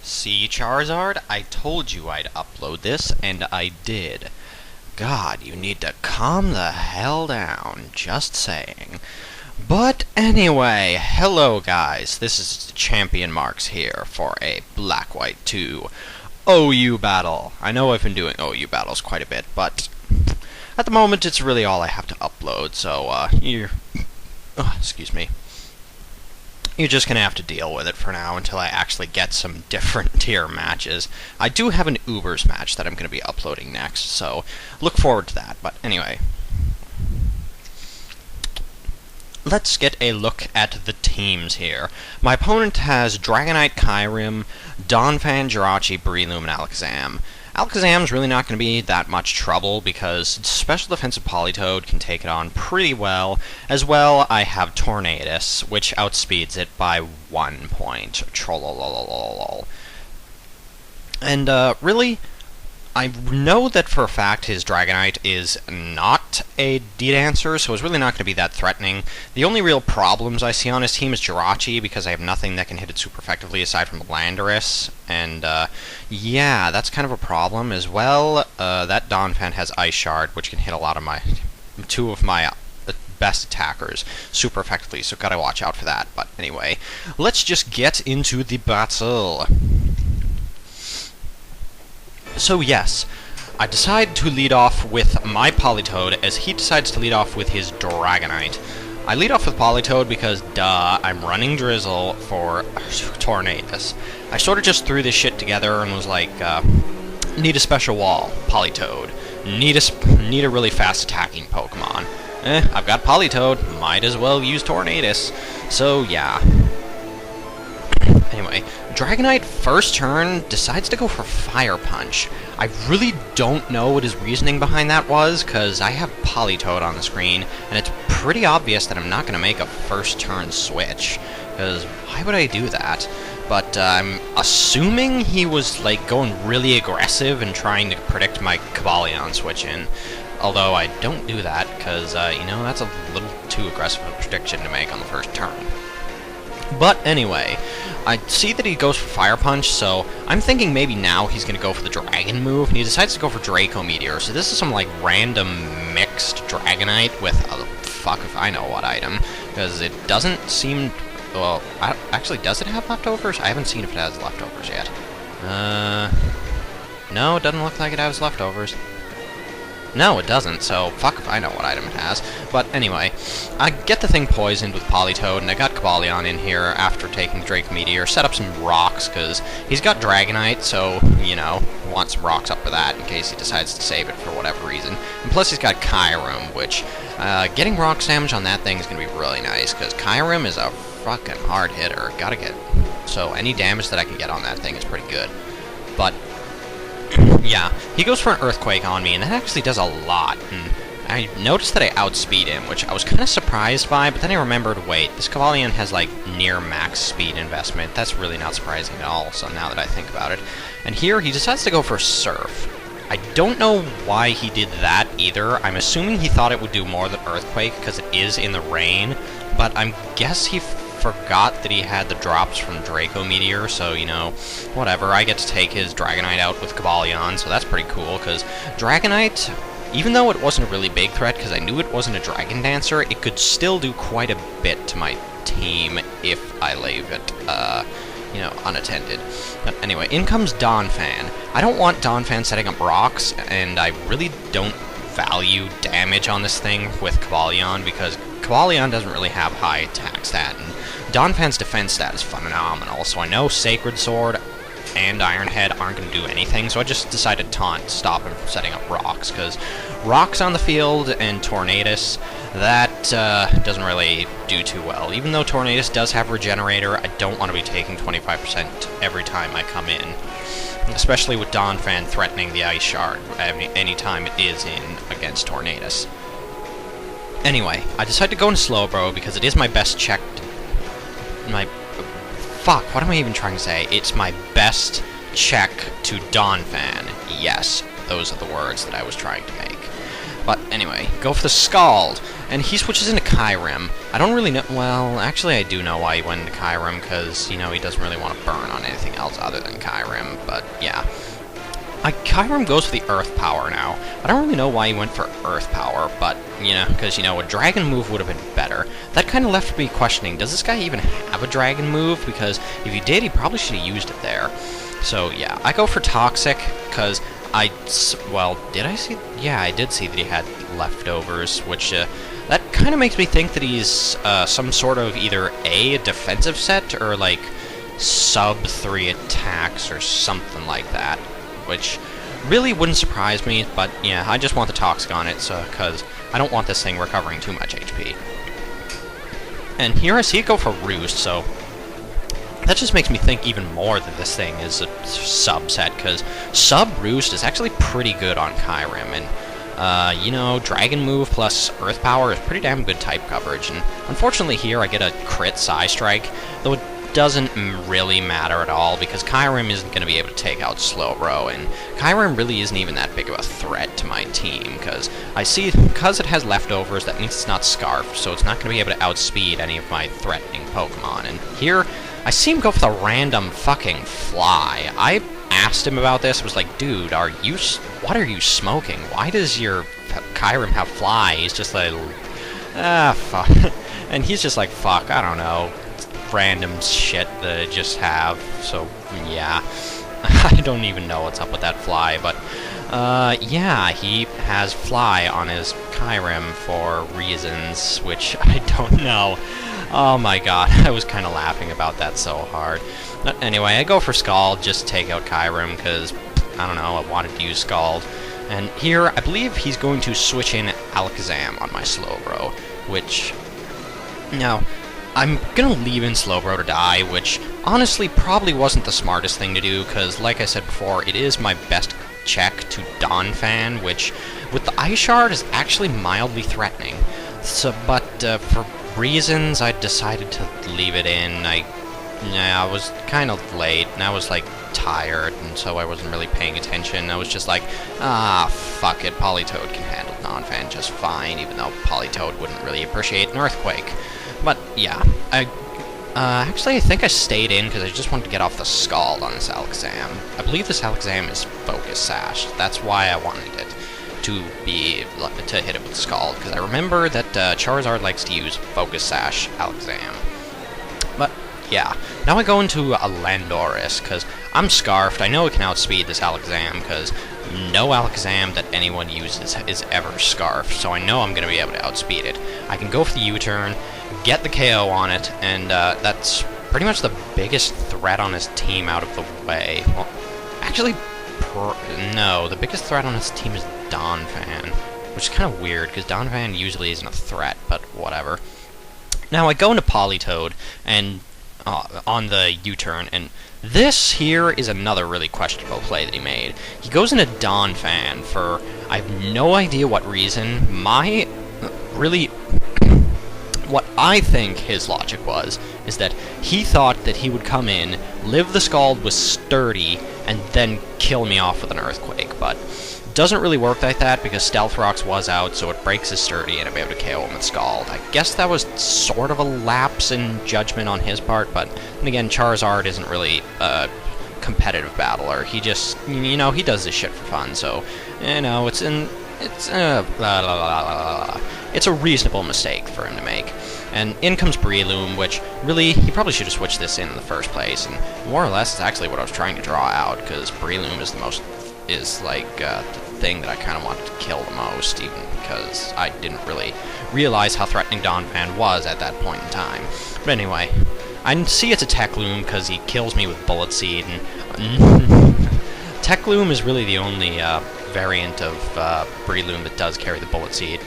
See, Charizard, I told you I'd upload this, and I did. God, you need to calm the hell down, just saying. But anyway, hello guys, this is Champion Marks here for a Black-White 2 OU battle. I know I've been doing OU battles quite a bit, but at the moment it's really all I have to upload, so excuse me. You're just gonna have to deal with it for now until I actually get some different tier matches. I do have an Ubers match that I'm gonna be uploading next, so look forward to that. But anyway, let's get a look at the teams here. My opponent has Dragonite, Kyurem, Donphan, Jirachi, Breloom, and Alakazam. Alakazam's really not going to be that much trouble because Special Defensive Politoed can take it on pretty well. As well, I have Tornadus, which outspeeds it by 1 point. Trollolololol. And, really, I know that for a fact his Dragonite is not a D-Dancer, so it's really not going to be that threatening. The only real problems I see on his team is Jirachi, because I have nothing that can hit it super effectively aside from Landorus, and yeah, that's kind of a problem as well. That Donphan has Ice Shard, which can hit a lot of two of my best attackers super effectively, so gotta watch out for that. But anyway, let's just get into the battle. So yes, I decide to lead off with my Politoed as he decides to lead off with his Dragonite. I lead off with Politoed because, duh, I'm running Drizzle for Tornadus. I sort of just threw this shit together and was like, need a special wall, Politoed. Need a really fast attacking Pokemon. I've got Politoed, might as well use Tornadus. So yeah. Anyway, Dragonite, first turn, decides to go for Fire Punch. I really don't know what his reasoning behind that was, because I have Politoed on the screen, and it's pretty obvious that I'm not going to make a first turn switch, because why would I do that? But I'm assuming he was like going really aggressive and trying to predict my Cobalion switch in. Although I don't do that, because, you know, that's a little too aggressive a prediction to make on the first turn. But anyway, I see that he goes for Fire Punch, so I'm thinking maybe now he's going to go for the Dragon move, and he decides to go for Draco Meteor. So this is some, like, random mixed Dragonite with, fuck if I know what item, because it doesn't seem, well, actually, does it have leftovers? I haven't seen if it has leftovers yet. No, it doesn't look like it has leftovers. No, it doesn't, so fuck if I know what item it has. But anyway, I get the thing poisoned with Politoed, and I got Cobalion in here after taking Drake Meteor, set up some rocks, because he's got Dragonite, so, you know, want some rocks up for that in case he decides to save it for whatever reason. And plus he's got Kyurem, which, getting rock damage on that thing is going to be really nice, because Kyurem is a fucking hard hitter, gotta get, so any damage that I can get on that thing is pretty good. But yeah, he goes for an Earthquake on me, and that actually does a lot. And I noticed that I outspeed him, which I was kind of surprised by, but then I remembered, wait, this Cobalion has, like, near max speed investment. That's really not surprising at all, so now that I think about it. And here, he decides to go for Surf. I don't know why he did that either. I'm assuming he thought it would do more than Earthquake, because it is in the rain, but I guess he forgot that he had the drops from Draco Meteor, so, you know, whatever. I get to take his Dragonite out with Cobalion, so that's pretty cool, because Dragonite, even though it wasn't a really big threat, because I knew it wasn't a Dragon Dancer, it could still do quite a bit to my team if I leave it, you know, unattended. But anyway, in comes Donphan. I don't want Donphan setting up rocks, and I really don't value damage on this thing with Cobalion, because Cobalion doesn't really have high attack stat, and Donphan's defense stat is phenomenal, so I know Sacred Sword and Iron Head aren't going to do anything, so I just decided to taunt to stop him from setting up rocks, because rocks on the field and Tornadus, that doesn't really do too well. Even though Tornadus does have Regenerator, I don't want to be taking 25% every time I come in, especially with Donphan threatening the Ice Shard any time it is in against Tornadus. Anyway, I decided to go into Slowbro because it is my best check. Fuck, what am I even trying to say? It's my best check to Donphan. Yes, those are the words that I was trying to make. But anyway, go for the Scald, and he switches into Kyurem. I don't really know, well, actually I do know why he went into Kyurem, because, you know, he doesn't really want to burn on anything else other than Kyurem, but yeah. Kyurem goes for the Earth Power now. I don't really know why he went for Earth Power, but, you know, because, you know, a Dragon move would have been better. That kind of left me questioning, does this guy even have a Dragon move? Because if he did, he probably should have used it there. So, yeah, I go for Toxic, because well, did I see? Yeah, I did see that he had leftovers, which, that kind of makes me think that he's, some sort of either a defensive set, or, like, sub 3 attacks, or something like that. Which really wouldn't surprise me, but yeah, I just want the Toxic on it, so because I don't want this thing recovering too much HP. And here I see it go for Roost, so that just makes me think even more that this thing is a subset, because Sub-Roost is actually pretty good on Kyurem, and, you know, Dragon move plus Earth Power is pretty damn good type coverage, and unfortunately here I get a crit Psystrike, though it doesn't really matter at all, because Kyurem isn't going to be able to take out Slowbro, and Kyurem really isn't even that big of a threat to my team, because I see, because it has leftovers, that means it's not Scarfed, so it's not going to be able to outspeed any of my threatening Pokemon, and here, I see him go for the random fucking Fly. I asked him about this, I was like, dude, what are you smoking? Why does your Kyurem have Fly? He's just like, fuck. And he's just like, fuck, I don't know. Random shit that I just have, so yeah. I don't even know what's up with that Fly, but yeah, he has Fly on his Kyurem for reasons which I don't know. Oh my god, I was kind of laughing about that so hard. But anyway, I go for Scald, just take out Kyurem, because, I don't know, I wanted to use Scald. And here, I believe he's going to switch in Alakazam on my Slowbro, which, now, I'm gonna leave in Slowbro to die, which honestly probably wasn't the smartest thing to do, because like I said before, it is my best check to Donphan, which with the Ice Shard is actually mildly threatening. So, but for reasons, I decided to leave it in. I was kind of late, and I was like tired, and so I wasn't really paying attention. I was just like, fuck it, Politoed can handle Donphan just fine, even though Politoed wouldn't really appreciate an Earthquake. But, yeah, actually, I think I stayed in because I just wanted to get off the Scald on this Alakazam. I believe this Alakazam is Focus Sash. That's why I wanted it to hit it with Scald, because I remember that Charizard likes to use Focus Sash Alakazam. But, yeah, now I go into a Landorus, because I'm Scarfed. I know it can outspeed this Alakazam, because no Alakazam that anyone uses is ever Scarfed, so I know I'm going to be able to outspeed it. I can go for the U-turn, get the KO on it, and that's pretty much the biggest threat on his team out of the way. Well, actually, no, the biggest threat on his team is Donphan, which is kind of weird, because Donphan usually isn't a threat, but whatever. Now, I go into Politoed, and on the U-turn, and this here is another really questionable play that he made. He goes into Donphan for, I have no idea what reason. What I think his logic was, is that he thought that he would come in, live the Scald with Sturdy, and then kill me off with an Earthquake, but it doesn't really work like that, because Stealth Rocks was out, so it breaks his Sturdy, and I'm able to KO him with Scald. I guess that was sort of a lapse in judgment on his part, but then again, Charizard isn't really a competitive battler. He just, you know, he does this shit for fun, so, you know, it's a reasonable mistake for him to make. And in comes Breloom, which, really, he probably should have switched this in the first place, and more or less, it's actually what I was trying to draw out, because Breloom is the thing that I kind of wanted to kill the most, even because I didn't really realize how threatening Donphan was at that point in time. But anyway, I see it's a Tekloom, because he kills me with Bullet Seed, and Tekloom is really the only variant of Breloom that does carry the Bullet Seed.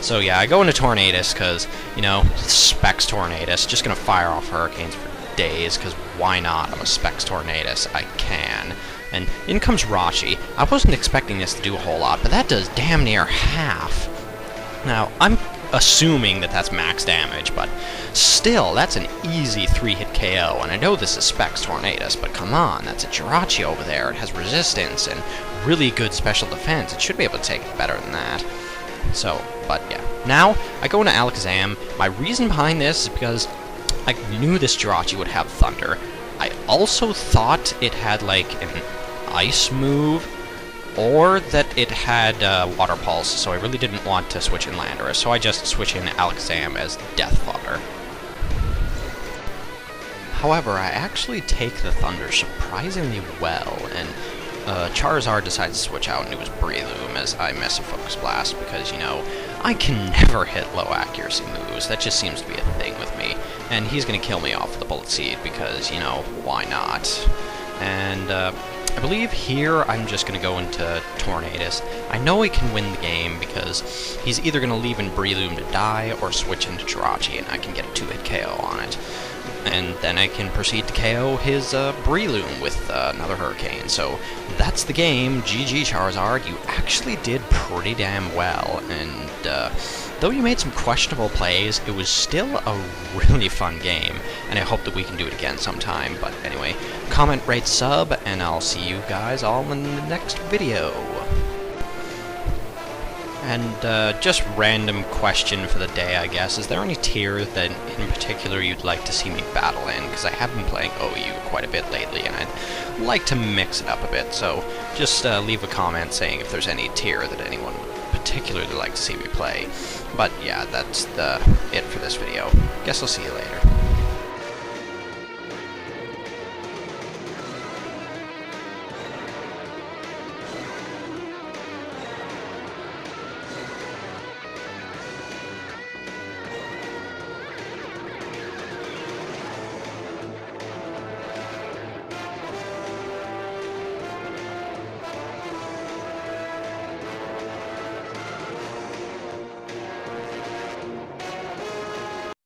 So yeah, I go into Tornadus, because, you know, Specs Tornadus, just gonna fire off Hurricanes for days, because why not? I'm a Specs Tornadus, I can. And in comes Rachi. I wasn't expecting this to do a whole lot, but that does damn near half. Now, I'm assuming that that's max damage, but still, that's an easy 3-hit KO, and I know this is Specs Tornadus, but come on, that's a Jirachi over there. It has resistance and really good special defense. It should be able to take it better than that. So, but yeah. Now, I go into Alakazam. My reason behind this is because I knew this Jirachi would have Thunder. I also thought it had, like, an Ice move, or that it had Water Pulse, so I really didn't want to switch in Landorus, so I just switch in Alakazam as Death Fodder. However, I actually take the Thunder surprisingly well, and Charizard decides to switch out and it was Breloom as I miss a Focus Blast, because, you know, I can never hit low accuracy moves. That just seems to be a thing with me, and he's going to kill me off with the Bullet Seed, because, you know, why not? And, I believe here I'm just going to go into Tornadus. I know he can win the game because he's either going to leave in Breloom to die or switch into Jirachi, and I can get a 2-hit KO on it. And then I can proceed to KO his Breloom with another Hurricane. So that's the game. GG Charizard, you actually did pretty damn well, and though you made some questionable plays, it was still a really fun game, and I hope that we can do it again sometime. But anyway, comment, rate, sub, and I'll see you guys all in the next video. And just random question for the day, I guess. Is there any tier that in particular you'd like to see me battle in? Because I have been playing OU quite a bit lately, and I'd like to mix it up a bit. So just leave a comment saying if there's any tier that anyone would particularly like to see me play. But yeah, that's it for this video. Guess I'll see you later.